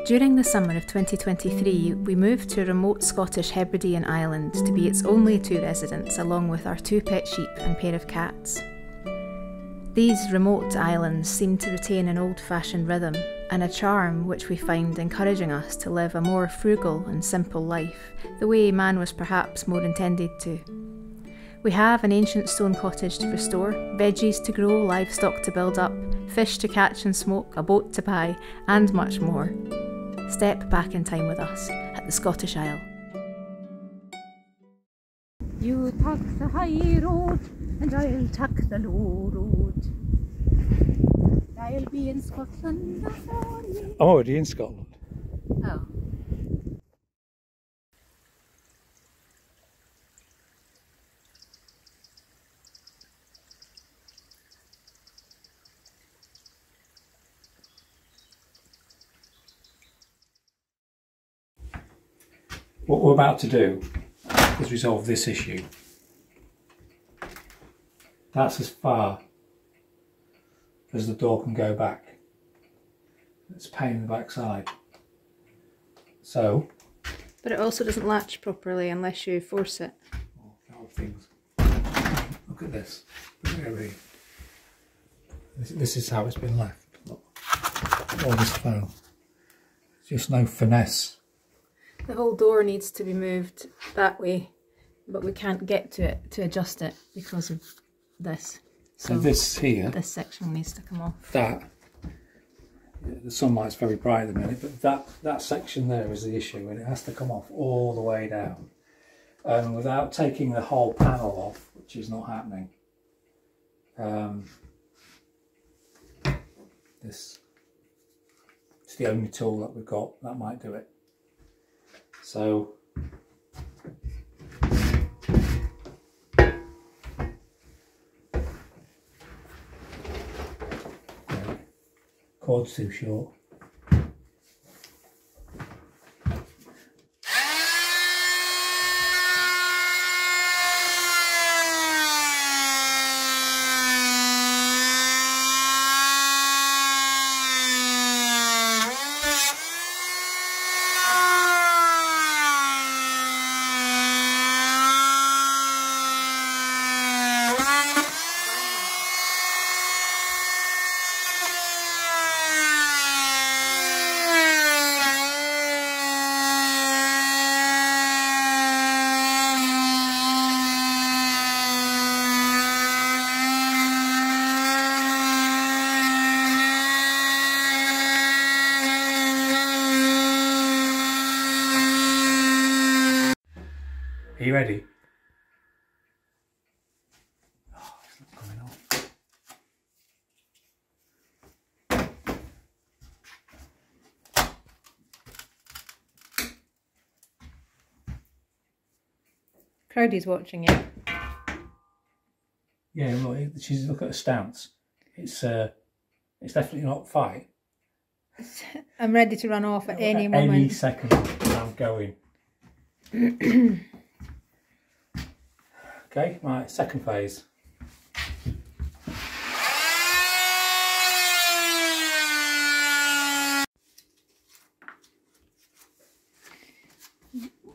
During the summer of 2023, we moved to a remote Scottish Hebridean island to be its only two residents, along with our 2 pet sheep and pair of cats. These remote islands seem to retain an old-fashioned rhythm and a charm which we find encouraging us to live a more frugal and simple life, the way man was perhaps more intended to. We have an ancient stone cottage to restore, veggies to grow, livestock to build up, fish to catch and smoke, a boat to buy, and much more. Step back in time with us at the Scottish Isle. You take the high road and I'll take the low road. I'll be in Scotland before you. I'm already in Scotland. Oh. What we're about to do is resolve this issue. That's as far as the door can go back. It's a pain in the backside. So. But it also doesn't latch properly unless you force it. Oh, things. Look at this. This is how it's been left. Look. All this foam. Just no finesse. The whole door needs to be moved that way, but we can't get to it to adjust it because of this. So this here, this section needs to come off. That, yeah, the sunlight's very bright at the minute, but that section there is the issue, and it has to come off all the way down. Without taking the whole panel off, which is not happening. This is the only tool that we've got that might do it. So cord's too short. Are you ready? Oh, it's not coming off. Crowdy's watching it. Yeah, look, she's look at her stance. It's definitely not fight. I'm ready to run off at any moment. Any second I'm going. Okay, right, second phase.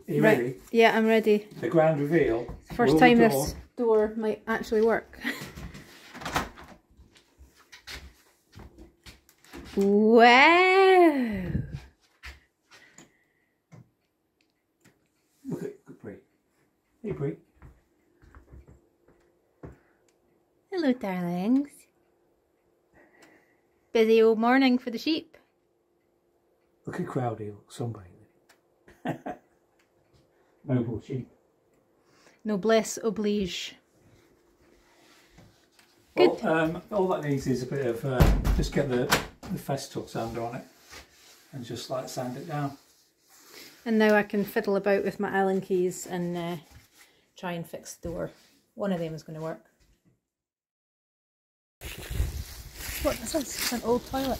Are you ready? Yeah, I'm ready. The grand reveal. First time this door might actually work. Wow! Look at Brie. Hey Brie. Hello, darlings. Busy old morning for the sheep. Look at Crowdy, sunbathing. Noble sheep. Noblesse oblige. Well, Good. all that needs is a bit of, just get the Festool sander on it and just like sand it down. And now I can fiddle about with my Allen keys and try and fix the door. One of them is going to work. What is this? It's an old toilet.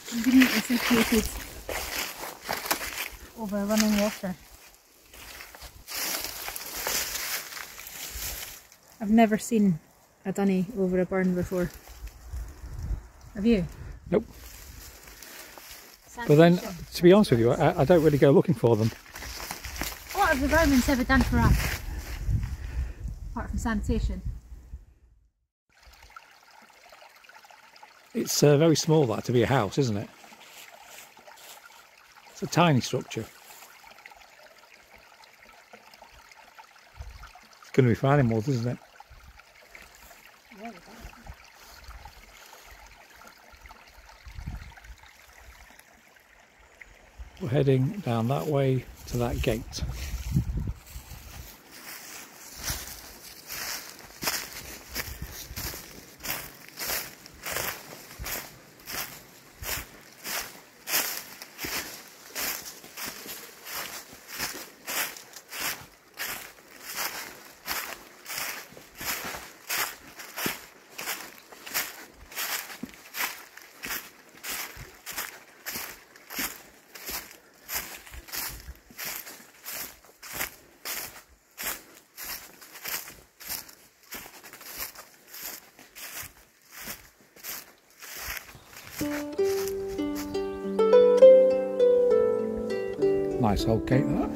Conveniently situated over running water. I've never seen a dunny over a burn before. Have you? Nope. But then, to be honest with you, I don't really go looking for them. What have the Romans ever done for us? Apart from sanitation. It's very small, that, to be a house, isn't it? It's a tiny structure. It's going to be for animals, isn't it? Yeah, We're heading down that way to that gate. Nice old gate, that.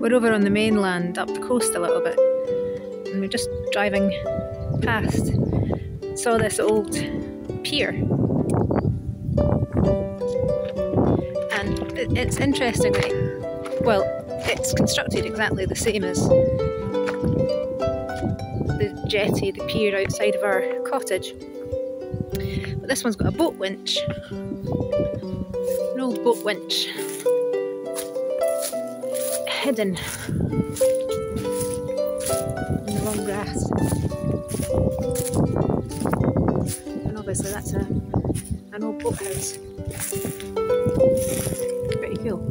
We're over on the mainland, up the coast a little bit, and we're just driving past. Saw this old pier, and it's interesting that, well, it's constructed exactly the same as the jetty, the pier outside of our cottage, but this one's got a boat winch, an old boat winch, hidden in the long grass, and obviously that's an old boathouse. Pretty cool.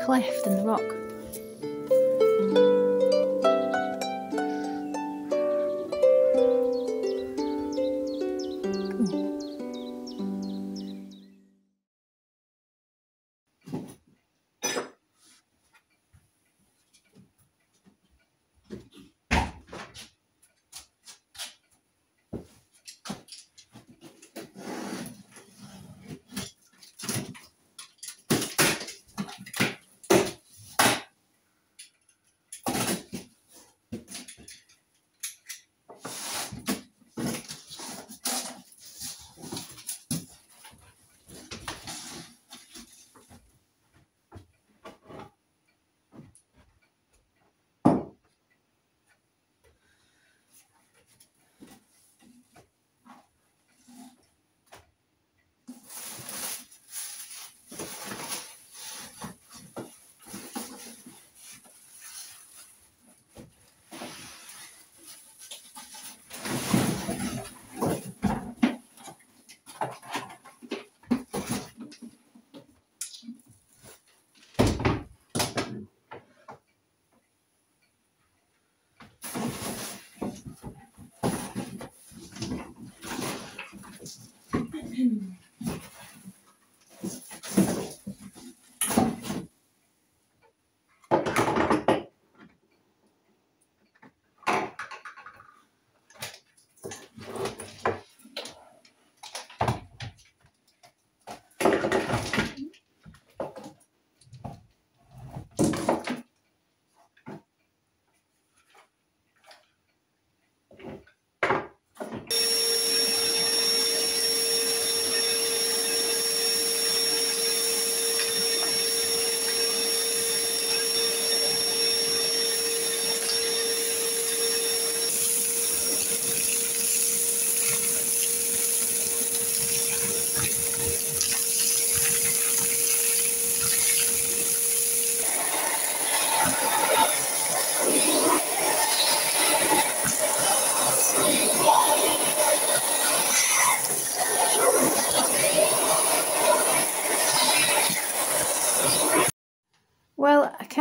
Cleft in the rock.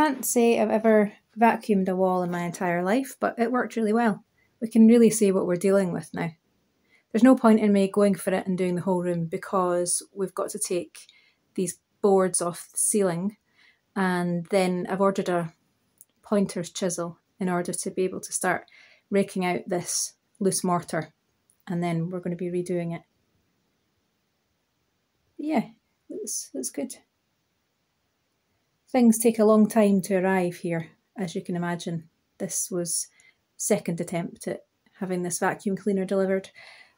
can't say I've ever vacuumed a wall in my entire life, but it worked really well. We can really see what we're dealing with now. There's no point in me going for it and doing the whole room because we've got to take these boards off the ceiling, and then I've ordered a pointer's chisel in order to be able to start raking out this loose mortar, and then we're going to be redoing it. Yeah, that's good. Things take a long time to arrive here, as you can imagine. This was second attempt at having this vacuum cleaner delivered,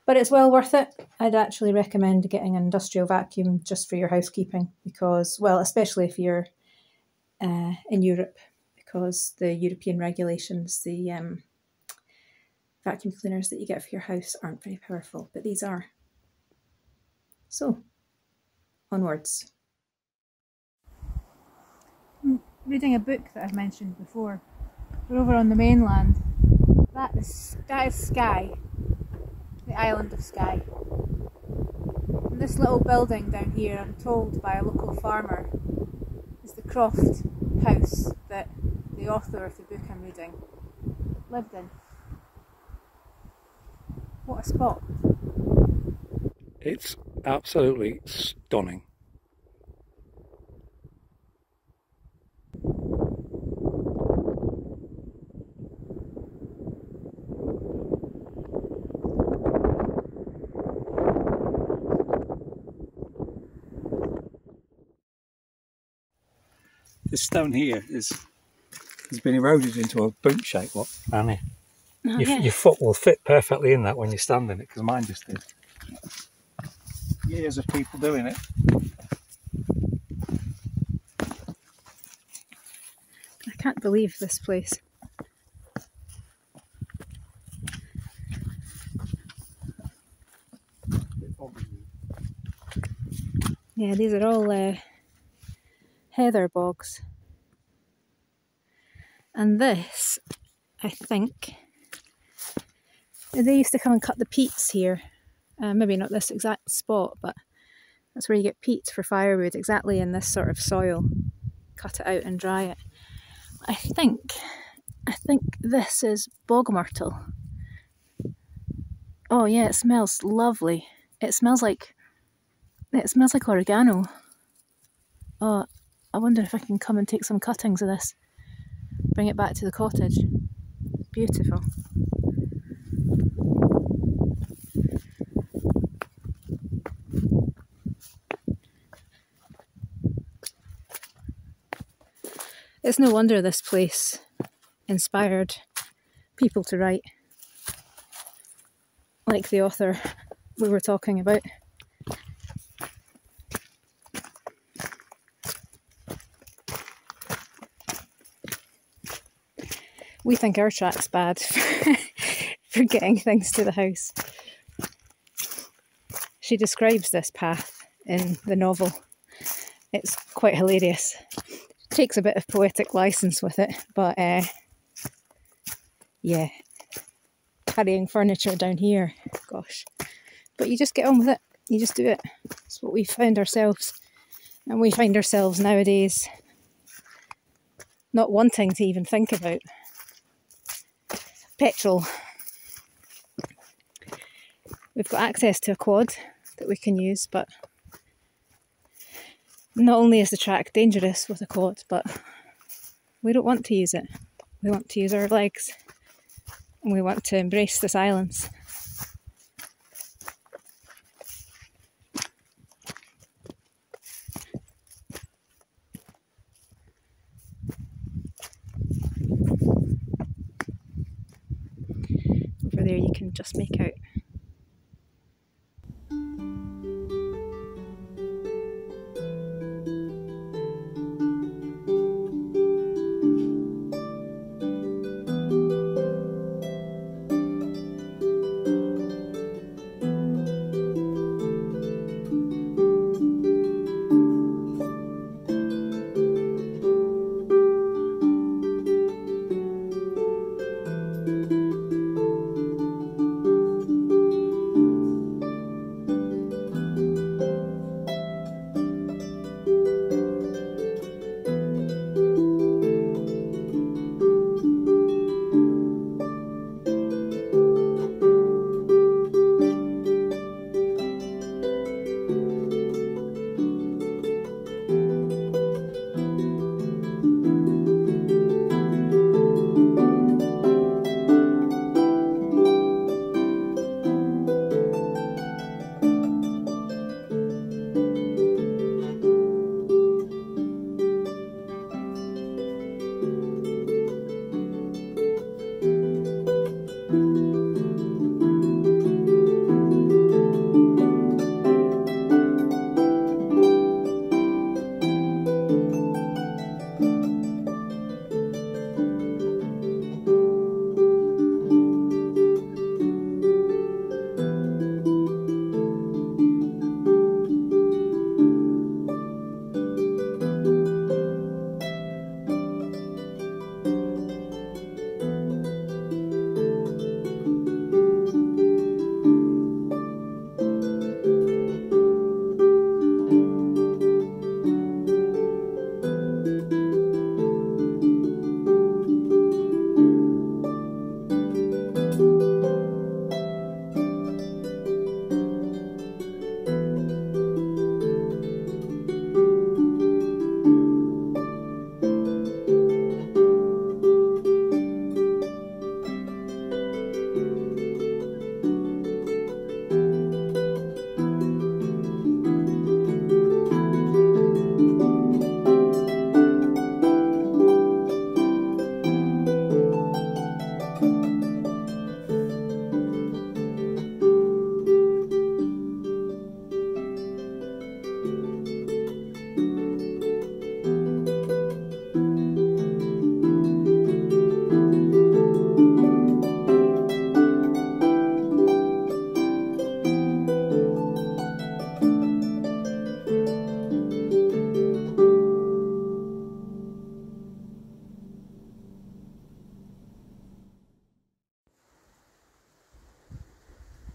but it's well worth it. I'd actually recommend getting an industrial vacuum just for your housekeeping because, well, especially if you're in Europe, because the European regulations, the vacuum cleaners that you get for your house aren't very powerful, but these are. So, onwards. I'm reading a book that I've mentioned before. We're over on the mainland. That is Skye, the island of Skye. And this little building down here, I'm told by a local farmer, is the Croft house that the author of the book I'm reading lived in. What a spot. It's absolutely stunning. This stone here has been eroded into a boot shape, look, down here. Oh, yeah. Your foot will fit perfectly in that when you stand in it, because mine just did. Years of people doing it. I can't believe this place. Yeah, these are all heather bogs. And this, I think, they used to come and cut the peats here. Maybe not this exact spot, but that's where you get peat for firewood, exactly in this sort of soil. Cut it out and dry it. I think this is bog myrtle. Oh yeah, it smells lovely. It smells like oregano. Oh, I wonder if I can come and take some cuttings of this. Bring it back to the cottage. Beautiful. It's no wonder this place inspired people to write, like the author we were talking about. We think our track's bad for getting things to the house. She describes this path in the novel. It's quite hilarious. Takes a bit of poetic license with it, but yeah, carrying furniture down here, gosh. But you just get on with it, you just do it. It's what we found ourselves, and we find ourselves nowadays not wanting to even think about petrol. We've got access to a quad that we can use, but not only is the track dangerous with a quad, but we don't want to use it. We want to use our legs, and we want to embrace the silence. Over there you can just make out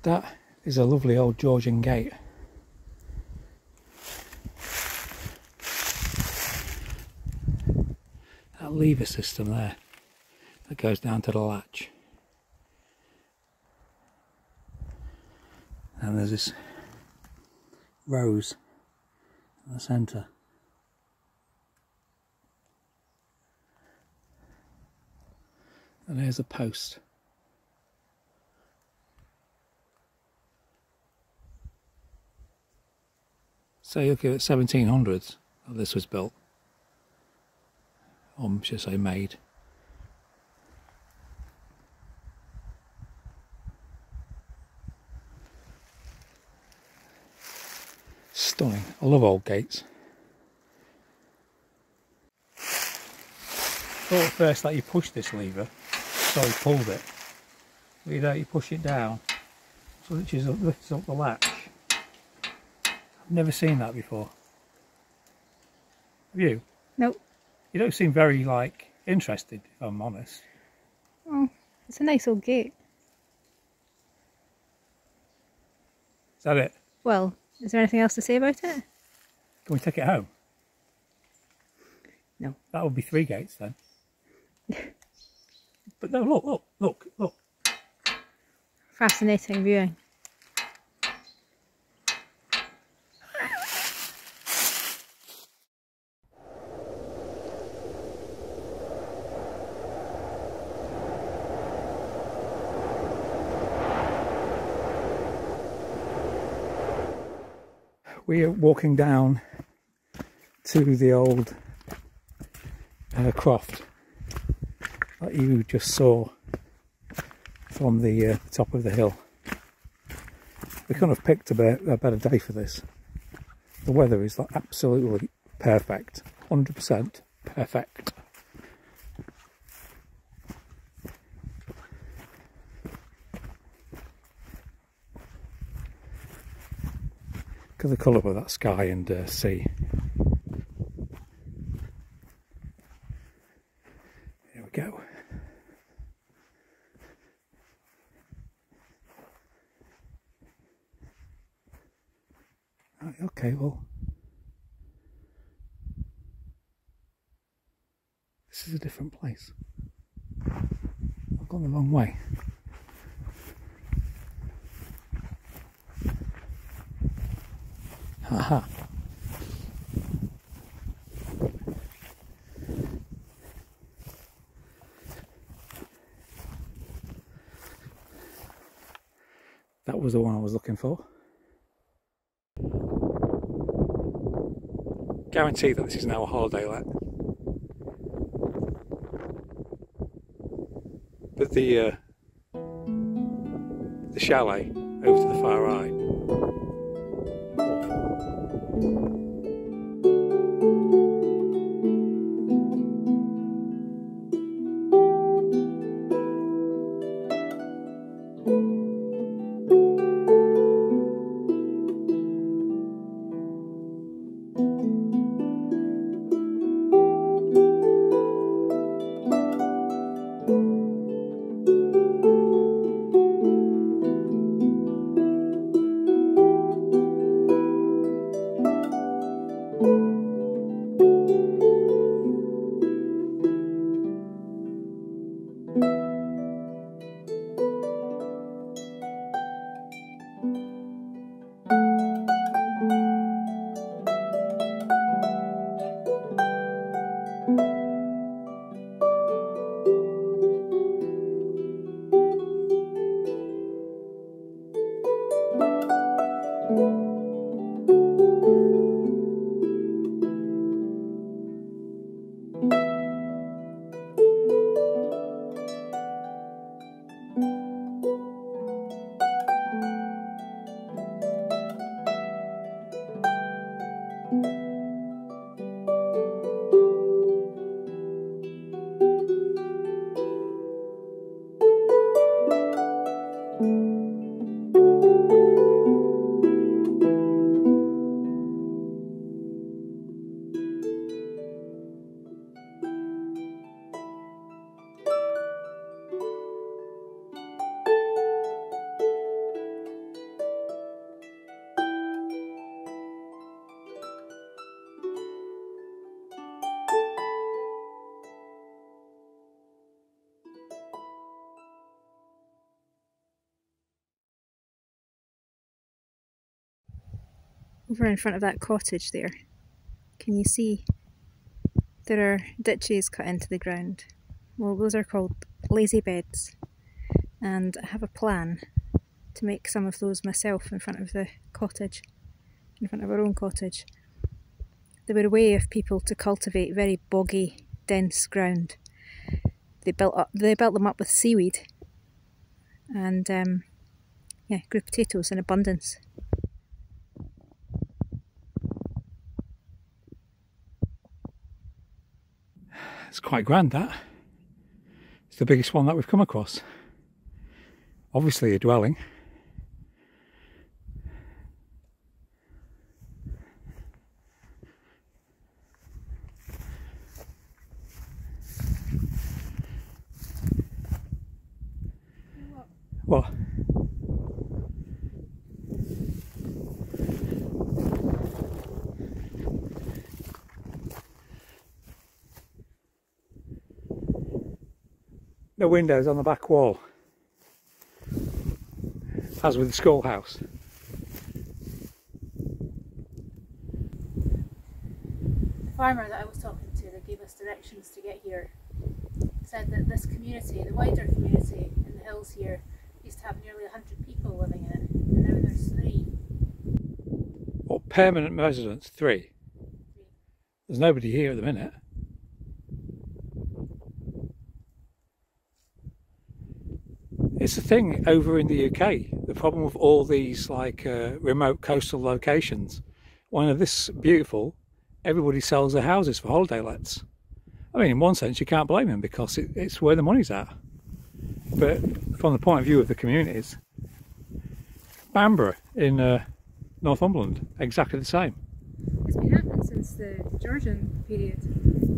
That is a lovely old Georgian gate. That lever system there that goes down to the latch. And there's this rose in the centre. And there's a post. So you look at 1700s that this was built, or should I say made. Stunning. I love old gates. Thought at first that you push this lever, so you pulled it. But you don't, you push it down, so it lifts up the latch. I've never seen that before. Have you? Nope. You don't seem very, like, interested, if I'm honest. Oh, it's a nice old gate. Is that it? Well, is there anything else to say about it? Can we take it home? No. That would be 3 gates then. But no, look, look, look, look. Fascinating viewing. We are walking down to the old croft that you just saw from the top of the hill. We couldn't have picked a better day for this. The weather is like absolutely perfect, 100% perfect. Look at the colour of that sky and sea. Here we go. Right, okay, well, this is a different place. I've gone the wrong way. Aha. That was the one I was looking for. Guarantee that this is now a holiday let. But the chalet over to the far right. Over in front of that cottage there, can you see there are ditches cut into the ground? Well, those are called lazy beds, and I have a plan to make some of those myself in front of the cottage, in front of our own cottage. They were a way of people to cultivate very boggy, dense ground. They built them up with seaweed and yeah, grew potatoes in abundance. It's quite grand, that. It's the biggest one that we've come across. Obviously a dwelling. What? No windows on the back wall, as with the schoolhouse. The farmer that I was talking to that gave us directions to get here said that this community, the wider community in the hills here, used to have nearly 100 people living in it, and now there's 3. What, permanent residents? 3? There's nobody here at the minute. It's the thing over in the UK, the problem with all these like remote coastal locations. When they're this beautiful, everybody sells their houses for holiday lets. I mean, in one sense you can't blame them, because it's where the money's at. But from the point of view of the communities, Bamburgh in Northumberland, exactly the same. It's been happening since the Georgian period.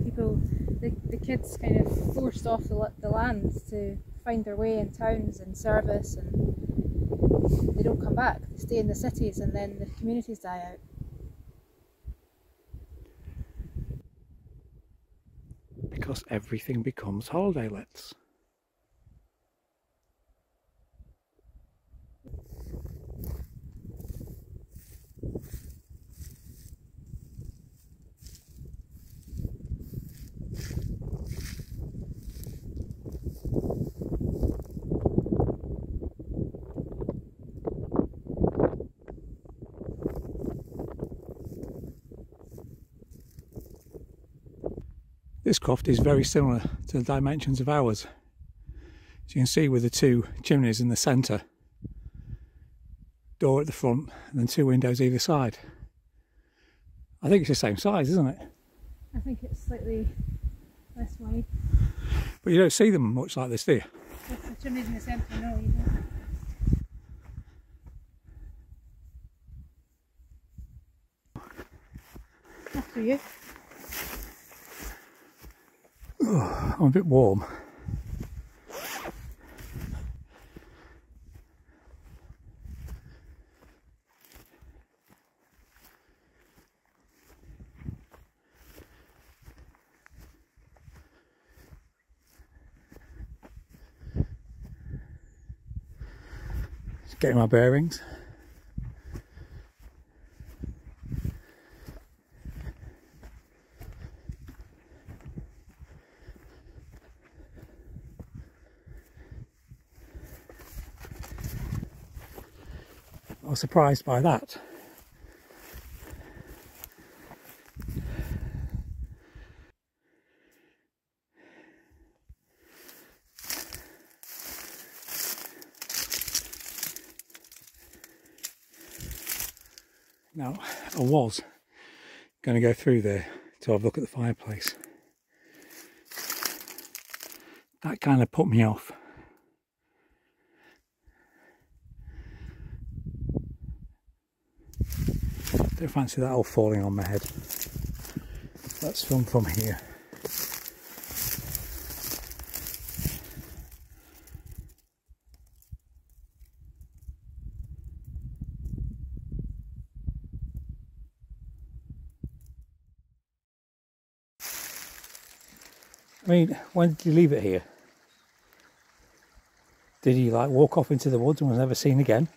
People, the kids kind of forced off the land to find their way in towns and service, and they don't come back. They stay in the cities, and then the communities die out. Because everything becomes holiday lets. This croft is very similar to the dimensions of ours. As you can see, with the 2 chimneys in the centre, door at the front, and then 2 windows either side. I think it's the same size, isn't it? I think it's slightly less wide. But you don't see them much like this, do you? With the chimneys in the centre, no, you don't. After you. Oh, I'm a bit warm. Just getting my bearings. I was surprised by that. Now, I was going to go through there to have a look at the fireplace. That kind of put me off. Don't fancy that all falling on my head. Let's film from here. I mean, when did you leave it here? Did he like walk off into the woods and was never seen again?